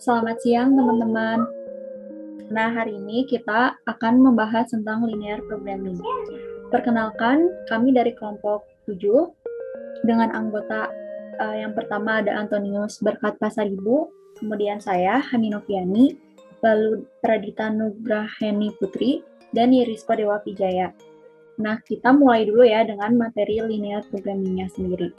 Selamat siang teman-teman. Nah, hari ini kita akan membahas tentang linear programming. Perkenalkan, kami dari kelompok 7 dengan anggota yang pertama ada Antonius Berkat Pasaribu, kemudian saya, Hani Noviani, lalu Pradita Nugraheni Putri, dan Yerisko Dewa Vijaya. Nah, kita mulai dulu ya dengan materi linear programming-nya sendiri.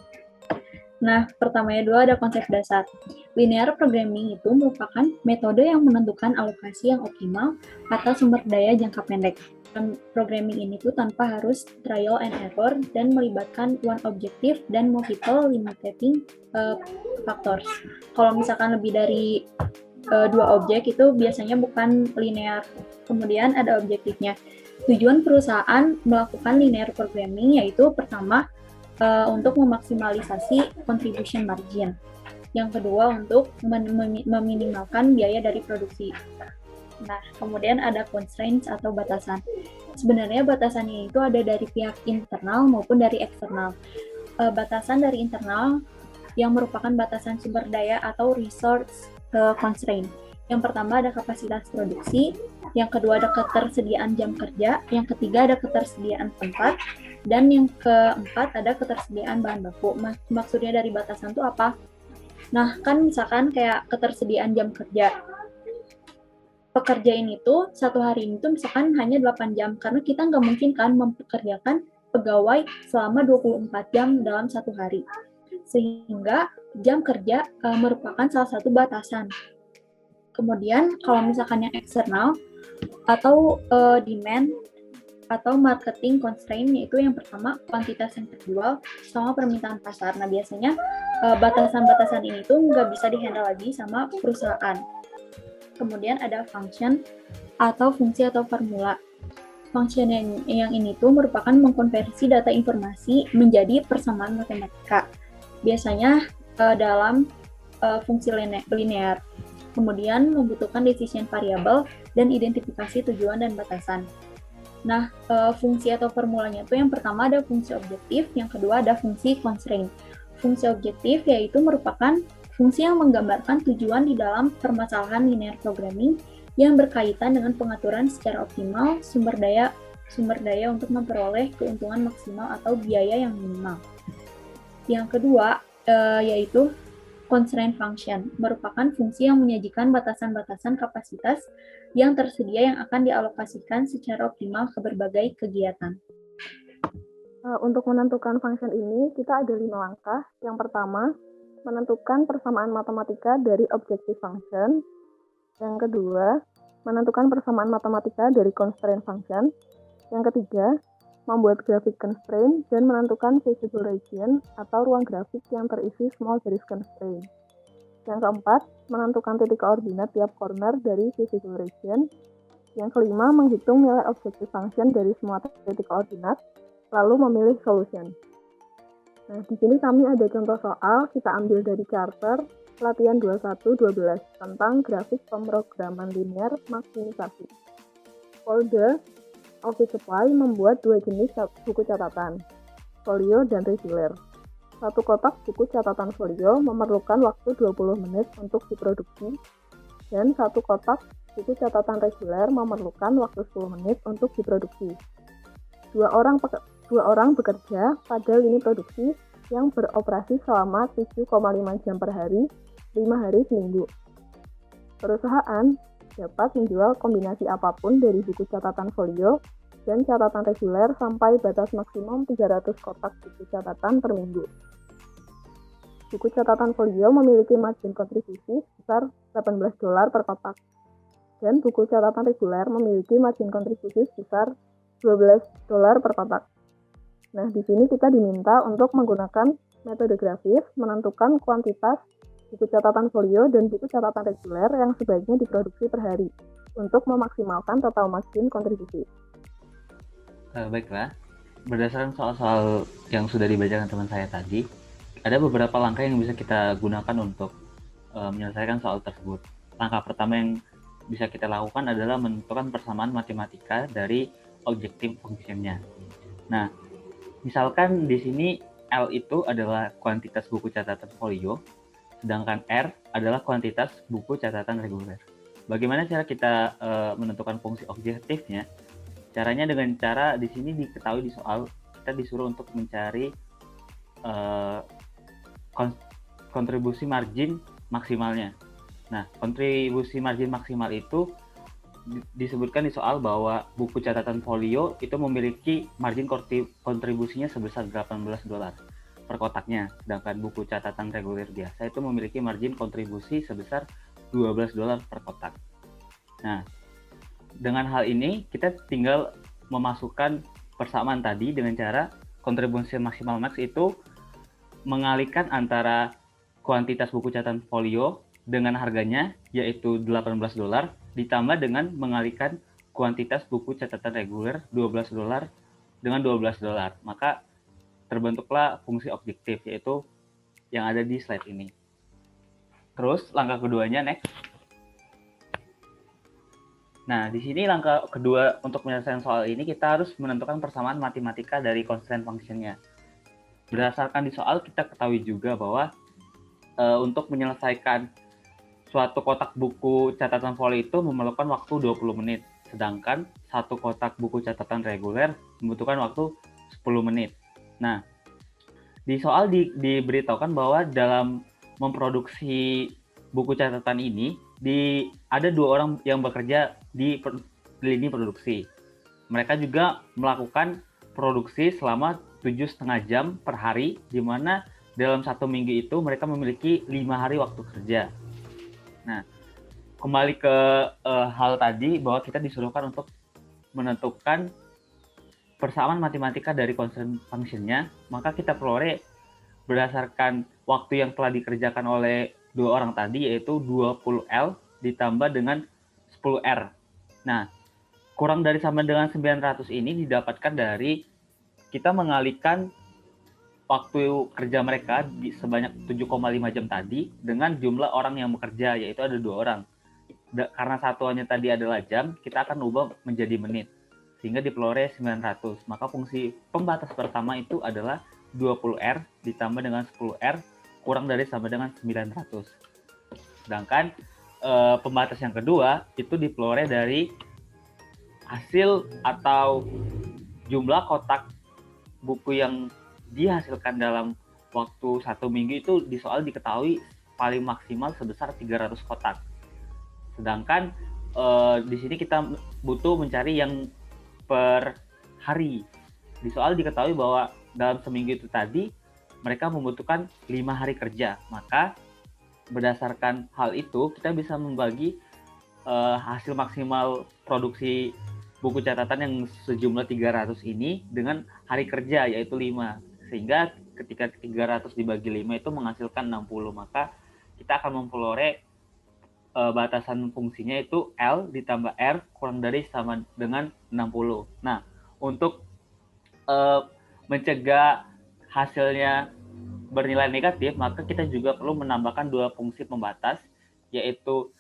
Nah, pertamanya dulu ada konsep dasar. Linear programming itu merupakan metode yang menentukan alokasi yang optimal atas sumber daya jangka pendek. Dan programming ini tuh tanpa harus trial and error dan melibatkan one objective dan multiple limiting factors. Kalau misalkan lebih dari dua objek itu biasanya bukan linear. Kemudian ada objektifnya. Tujuan perusahaan melakukan linear programming yaitu pertama, untuk memaksimalisasi contribution margin. Yang kedua, untuk meminimalkan biaya dari produksi. Nah, kemudian ada constraints atau batasan. Sebenarnya batasannya itu ada dari pihak internal maupun dari eksternal. Batasan dari internal yang merupakan batasan sumber daya atau resource constraint. Yang pertama ada kapasitas produksi, yang kedua ada ketersediaan jam kerja, yang ketiga ada ketersediaan tempat, dan yang keempat ada ketersediaan bahan baku. Maksudnya dari batasan itu apa? Nah, kan misalkan kayak ketersediaan jam kerja. Pekerja ini tuh satu hari ini tuh misalkan hanya 8 jam, karena kita nggak mungkin kan mempekerjakan pegawai selama 24 jam dalam satu hari. Sehingga jam kerja merupakan salah satu batasan. Kemudian kalau misalkan yang eksternal atau demand atau marketing constraint, yaitu yang pertama kuantitas yang terjual sama permintaan pasar. Nah, biasanya batasan-batasan ini tuh nggak bisa dihandle lagi sama perusahaan. Kemudian ada function atau fungsi atau formula. Function yang ini tuh merupakan mengkonversi data informasi menjadi persamaan matematika. Biasanya dalam fungsi linear. Kemudian membutuhkan decision variable dan identifikasi tujuan dan batasan. Nah, fungsi atau formulanya itu yang pertama ada fungsi objektif, yang kedua ada fungsi constraint. Fungsi objektif yaitu merupakan fungsi yang menggambarkan tujuan di dalam permasalahan linear programming yang berkaitan dengan pengaturan secara optimal sumber daya untuk memperoleh keuntungan maksimal atau biaya yang minimal. Yang kedua yaitu constraint function, merupakan fungsi yang menyajikan batasan-batasan kapasitas yang tersedia yang akan dialokasikan secara optimal ke berbagai kegiatan. Untuk menentukan function ini, kita ada 5 langkah. Yang pertama, menentukan persamaan matematika dari objective function. Yang kedua, menentukan persamaan matematika dari constraint function. Yang ketiga, membuat grafik constraint dan menentukan feasible region atau ruang grafik yang terisi small garis constraint. Yang keempat, menentukan titik koordinat tiap corner dari feasible region. Yang kelima, menghitung nilai objective function dari semua titik koordinat, lalu memilih solution. Nah, di sini kami ada contoh soal, kita ambil dari charter latihan 21-12 tentang grafik pemrograman linear maksimisasi. Folder Office Supply membuat 2 jenis buku catatan, folio dan reguler. Satu kotak buku catatan folio memerlukan waktu 20 menit untuk diproduksi, dan satu kotak buku catatan reguler memerlukan waktu 10 menit untuk diproduksi. Dua orang bekerja pada lini produksi yang beroperasi selama 7,5 jam per hari, 5 hari seminggu. Perusahaan dapat menjual kombinasi apapun dari buku catatan folio dan catatan reguler sampai batas maksimum 300 kotak buku catatan per minggu. Buku catatan folio memiliki margin kontribusi sebesar $18 per kotak, dan buku catatan reguler memiliki margin kontribusi sebesar $12 per kotak. Nah, di sini kita diminta untuk menggunakan metode grafis menentukan kuantitas buku catatan folio dan buku catatan reguler yang sebaiknya diproduksi per hari untuk memaksimalkan total margin kontribusi. Baiklah, berdasarkan soal-soal yang sudah dibacakan teman saya tadi, ada beberapa langkah yang bisa kita gunakan untuk menyelesaikan soal tersebut. Langkah pertama yang bisa kita lakukan adalah menentukan persamaan matematika dari objective function-nya. Nah, misalkan di sini L itu adalah kuantitas buku catatan folio, sedangkan R adalah kuantitas buku catatan reguler. Bagaimana cara kita menentukan fungsi objektifnya? Caranya dengan cara di sini diketahui di soal, kita disuruh untuk mencari kontribusi margin maksimalnya. Nah, kontribusi margin maksimal itu disebutkan di soal bahwa buku catatan folio itu memiliki margin kontribusinya sebesar $18 per kotaknya, sedangkan buku catatan reguler biasa itu memiliki margin kontribusi sebesar $12 per kotak. Nah, dengan hal ini kita tinggal memasukkan persamaan tadi dengan cara kontribusi maksimal max itu mengalihkan antara kuantitas buku catatan folio dengan harganya yaitu $18 ditambah dengan mengalihkan kuantitas buku catatan reguler $12 dengan $12. Maka terbentuklah fungsi objektif yaitu yang ada di slide ini. Terus langkah keduanya next. Nah, di sini langkah kedua untuk menyelesaikan soal ini kita harus menentukan persamaan matematika dari constraint function-nya. Berdasarkan di soal kita ketahui juga bahwa untuk menyelesaikan suatu kotak buku catatan folio itu memerlukan waktu 20 menit, sedangkan satu kotak buku catatan reguler membutuhkan waktu 10 menit. Nah, di soal diberitahukan bahwa dalam memproduksi buku catatan ini ada 2 orang yang bekerja di lini produksi. Mereka juga melakukan produksi selama 7,5 jam per hari, di mana dalam 1 minggu itu mereka memiliki 5 hari waktu kerja. Nah, kembali ke hal tadi bahwa kita disuruhkan untuk menentukan persamaan matematika dari constraint function-nya, maka kita peroleh berdasarkan waktu yang telah dikerjakan oleh 2 orang tadi, yaitu 20L ditambah dengan 10R. Nah, kurang dari sama dengan 900 ini didapatkan dari kita mengalihkan waktu kerja mereka sebanyak 7,5 jam tadi dengan jumlah orang yang bekerja, yaitu ada 2 orang. Karena satuannya tadi adalah jam, kita akan ubah menjadi menit, sehingga diperoleh 900. Maka fungsi pembatas pertama itu adalah 20R ditambah dengan 10R kurang dari sama dengan 900. Sedangkan pembatas yang kedua itu diperoleh dari hasil atau jumlah kotak buku yang dihasilkan dalam waktu 1 minggu itu di soal diketahui paling maksimal sebesar 300 kotak. Sedangkan di sini kita butuh mencari yang per hari. Di soal diketahui bahwa dalam seminggu itu tadi mereka membutuhkan 5 hari kerja. Maka berdasarkan hal itu kita bisa membagi hasil maksimal produksi buku catatan yang sejumlah 300 ini dengan hari kerja yaitu 5. Sehingga ketika 300 dibagi 5 itu menghasilkan 60. Maka kita akan memperoleh batasan fungsinya itu L ditambah R kurang dari sama dengan 60. Nah, untuk mencegah hasilnya bernilai negatif, maka kita juga perlu menambahkan 2 fungsi pembatas, yaitu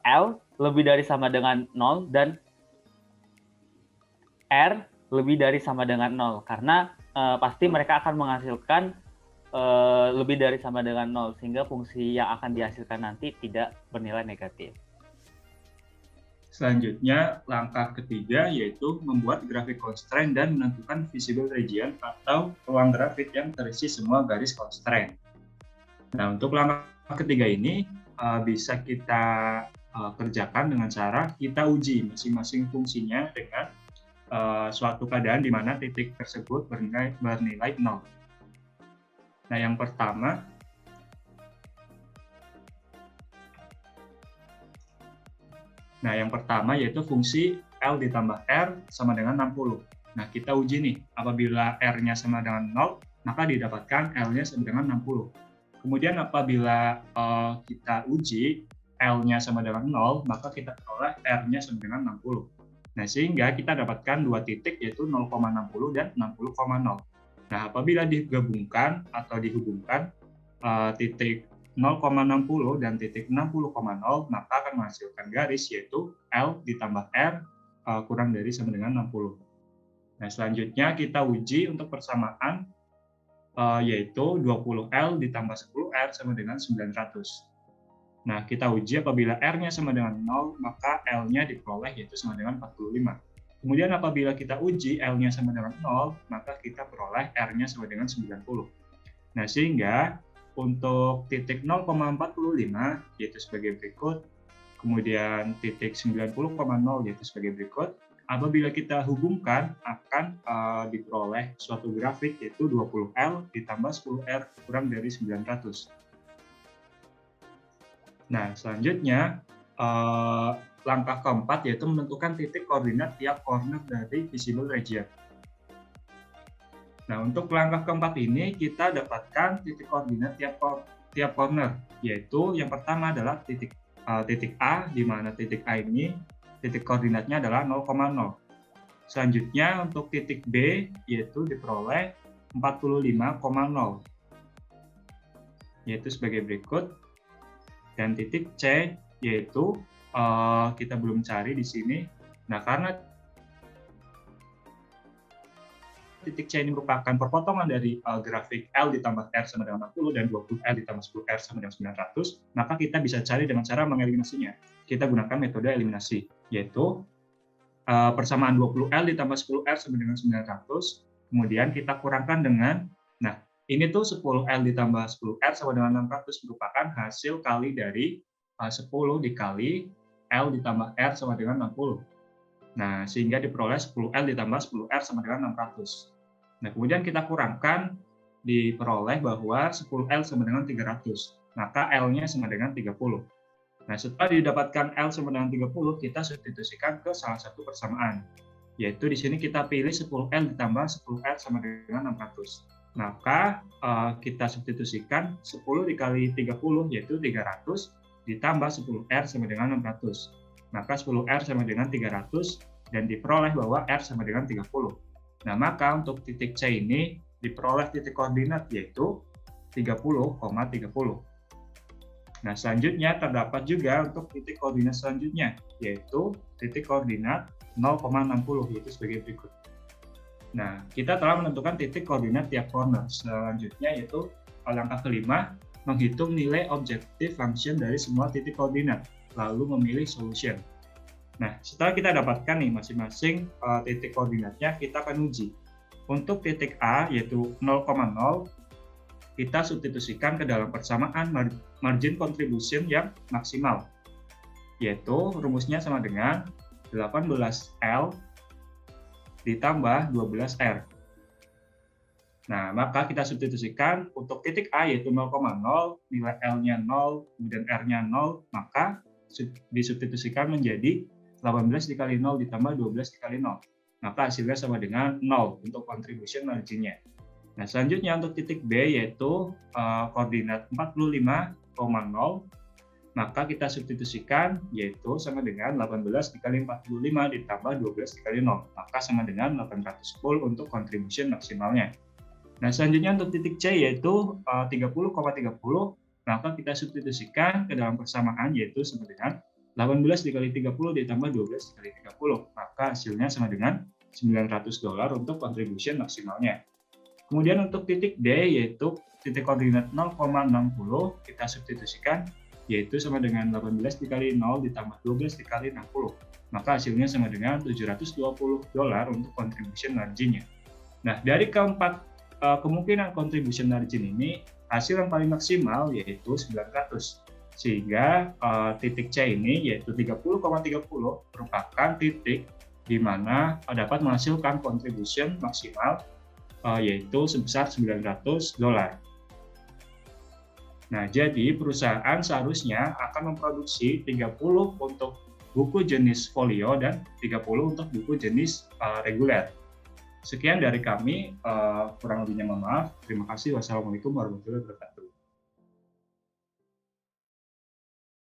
L lebih dari sama dengan 0 dan R lebih dari sama dengan 0, karena pasti mereka akan menghasilkan lebih dari sama dengan 0, sehingga fungsi yang akan dihasilkan nanti tidak bernilai negatif. Selanjutnya, langkah ketiga yaitu membuat grafik constraint dan menentukan visible region atau ruang grafik yang terisi semua garis constraint. Nah, untuk langkah ketiga ini bisa kita kerjakan dengan cara kita uji masing-masing fungsinya dengan suatu keadaan di mana titik tersebut bernilai 0. Nah, yang pertama yaitu fungsi L ditambah R sama dengan 60. Nah, kita uji nih, apabila R-nya sama dengan 0, maka didapatkan L-nya sama dengan 60. Kemudian apabila kita uji L-nya sama dengan 0, maka kita peroleh R-nya sama dengan 60. Nah, sehingga kita dapatkan 2 titik yaitu 0,60 dan 60,0. Nah, apabila digabungkan atau dihubungkan titik 0,60 dan titik 60,0, maka akan menghasilkan garis yaitu L ditambah R kurang dari sama dengan 60. Nah, selanjutnya kita uji untuk persamaan yaitu 20L ditambah 10R sama dengan 900. Nah, kita uji apabila R-nya sama dengan 0, maka L-nya diperoleh yaitu sama dengan 45. Kemudian apabila kita uji L-nya sama dengan 0, maka kita peroleh R-nya sama dengan 90. Nah, sehingga untuk titik 0,45 yaitu sebagai berikut, kemudian titik 90,0 yaitu sebagai berikut. Apabila kita hubungkan akan diperoleh suatu grafik yaitu 20L ditambah 10R kurang dari 900. Nah, selanjutnya langkah keempat yaitu menentukan titik koordinat tiap corner dari visible region. Nah, untuk langkah keempat ini kita dapatkan titik koordinat tiap corner, yaitu yang pertama adalah titik A, di mana titik A ini titik koordinatnya adalah 0,0. Selanjutnya untuk titik B yaitu diperoleh 45,0, yaitu sebagai berikut. Dan titik C yaitu kita belum cari di sini. Nah, karena titik C ini merupakan perpotongan dari grafik L ditambah R sama dengan 60 dan 20L ditambah 10R sama dengan 900, maka kita bisa cari dengan cara mengeliminasinya. Kita gunakan metode eliminasi, yaitu persamaan 20L ditambah 10R sama dengan 900, kemudian kita kurangkan dengan, nah, ini tuh 10L ditambah 10R sama dengan 600 merupakan hasil kali dari 10 dikali L ditambah R sama dengan 60. Nah, sehingga diperoleh 10L ditambah 10R sama dengan 600. Nah, kemudian kita kurangkan, diperoleh bahwa 10L sama dengan 300. Maka L-nya sama dengan 30. Nah, setelah didapatkan L sama dengan 30, kita substitusikan ke salah satu persamaan. Yaitu di sini kita pilih 10L ditambah 10R sama dengan 600. Maka kita substitusikan 10 dikali 30 yaitu 300 ditambah 10R sama dengan 600. Maka 10R sama dengan 300 dan diperoleh bahwa R sama dengan 30. Nah, maka untuk titik C ini diperoleh titik koordinat yaitu 30,30. Nah, selanjutnya terdapat juga untuk titik koordinat selanjutnya yaitu titik koordinat 0,60 yaitu sebagai berikut. Nah, kita telah menentukan titik koordinat tiap corner. Selanjutnya yaitu langkah kelima, menghitung nilai objective function dari semua titik koordinat, lalu memilih solution. Nah, setelah kita dapatkan nih masing-masing titik koordinatnya, kita akan uji. Untuk titik A yaitu 0,0, kita substitusikan ke dalam persamaan margin contribution yang maksimal, yaitu rumusnya sama dengan 18L ditambah 12R. Nah, maka kita substitusikan untuk titik A yaitu 0,0, nilai L-nya 0, kemudian R-nya 0, maka disubstitusikan menjadi 18 dikali 0 ditambah 12 dikali 0. Maka hasilnya sama dengan 0 untuk contribution margin-nya. Nah, selanjutnya untuk titik B yaitu koordinat 45,0, maka kita substitusikan yaitu sama dengan 18 dikali 45 ditambah 12 dikali 0, maka sama dengan 810 untuk contribution maksimalnya. Nah, selanjutnya untuk titik C yaitu 30,30, maka kita substitusikan ke dalam persamaan yaitu sama dengan 18 dikali 30 ditambah 12 dikali 30, maka hasilnya sama dengan $900 untuk contribution maksimalnya. Kemudian untuk titik D yaitu titik koordinat 0,60, kita substitusikan yaitu sama dengan 18 dikali 0 ditambah 12 dikali 60. Maka hasilnya sama dengan $720 untuk contribution margin-nya. Nah, dari keempat kemungkinan contribution margin ini, hasil yang paling maksimal yaitu 900. Sehingga titik C ini yaitu 30,30 merupakan titik di mana dapat menghasilkan contribution maksimal yaitu sebesar $900. Nah, jadi perusahaan seharusnya akan memproduksi 30 untuk buku jenis folio dan 30 untuk buku jenis reguler. Sekian dari kami, kurang lebihnya mohon maaf. Terima kasih. Wassalamualaikum warahmatullahi wabarakatuh.